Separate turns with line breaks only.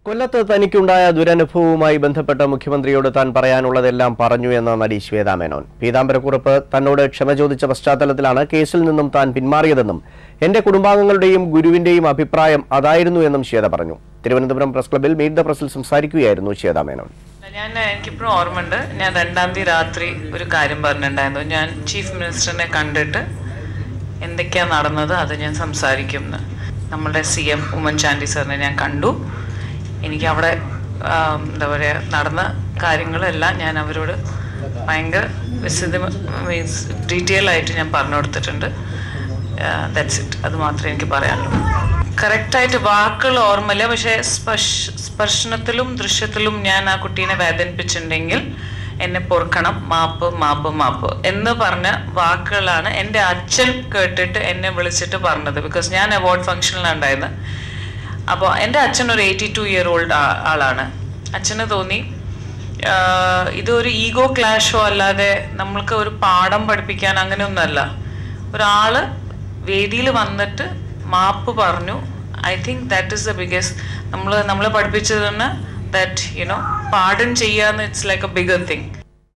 കൊല്ലത്ത് തനിക്കുണ്ടായ ദുരനുഭവവുമായി ബന്ധപ്പെട്ട മുഖ്യമന്ത്രിയോട് താൻ പറയാനുള്ളതെല്ലാം പറഞ്ഞു എന്ന നടി ശ്വേതാ മേനോൻ. പീതാംബരക്കുറുപ്പ് തന്നോട് ക്ഷമ ചോദിച്ച പശ്ചാത്തലത്തിലാണ് കേസിൽ നിന്നും താൻ പിന്മാറിയതെന്നും എന്റെ കുടുംബാംഗങ്ങളുടെയും ഗുരുവിന്റെയും അഭിപ്രായം അതായിരുന്നു എന്നും ശ്വേത പറഞ്ഞു. തിരുവനന്തപുരം പ്രസ് ക്ലബ്ബിൽ മീറ്റ് ദ പ്രസിൽ സംസാരിക്കുകയായിരുന്നു ശ്വേതാ മേനോൻ.
എനിക്കിപ്പോഴും ഓർമ്മയുണ്ട്, ഞാൻ 2-ാം തീയതി രാത്രി ഒരു കാര്യം പറഞ്ഞിട്ടുണ്ടായിരുന്നു. ഞാൻ ചീഫ് മിനിസ്റ്ററിനെ കണ്ടിട്ട് എന്തൊക്കെയാണ് നടന്നത് അത് ഞാൻ സംസാരിക്കുമെന്ന്. നമ്മളുടെ CM ഉമ്മൻചാണ്ടി സാറിനെ ഞാൻ കണ്ടു. എനിക്ക് അവിടെ എന്താ പറയുക നടന്ന കാര്യങ്ങളെല്ലാം ഞാൻ അവരോട് ഭയങ്കര മീൻസ് ഡീറ്റെയിൽ ആയിട്ട് ഞാൻ പറഞ്ഞു കൊടുത്തിട്ടുണ്ട്. That's it. അത് മാത്രമേ എനിക്ക് പറയാനുള്ളൂ. കറക്റ്റായിട്ട് വാക്കുകൾ ഓർമ്മയില്ല, പക്ഷേ സ്പർശനത്തിലും ദൃശ്യത്തിലും ഞാൻ ആ കുട്ടീനെ വേദനിപ്പിച്ചിട്ടുണ്ടെങ്കിൽ എന്നെ പൊറുക്കണം, മാപ്പ് മാപ്പ് മാപ്പ് എന്ന് പറഞ്ഞ വാക്കുകളാണ് എൻ്റെ അച്ഛൻ കേട്ടിട്ട് എന്നെ വിളിച്ചിട്ട് പറഞ്ഞത്. ബിക്കോസ് ഞാൻ അവാർഡ് ഫംഗ്ഷനിലുണ്ടായിരുന്നു. അപ്പോൾ എൻ്റെ അച്ഛൻ ഒരു 82-year-old ആളാണ്. അച്ഛന് തോന്നി ഇതൊരു ഈഗോ ക്ലാഷോ അല്ലാതെ നമ്മൾക്ക് ഒരു പാഠം പഠിപ്പിക്കാൻ അങ്ങനെയൊന്നുമല്ല. ഒരാൾ വേദിയിൽ വന്നിട്ട് മാപ്പ് പറഞ്ഞു. I think that is the biggest നമ്മളെ പഠിപ്പിച്ചത് തന്നെ ദാറ്റ് പാഠം ചെയ്യാന്ന് it's like A bigger thing.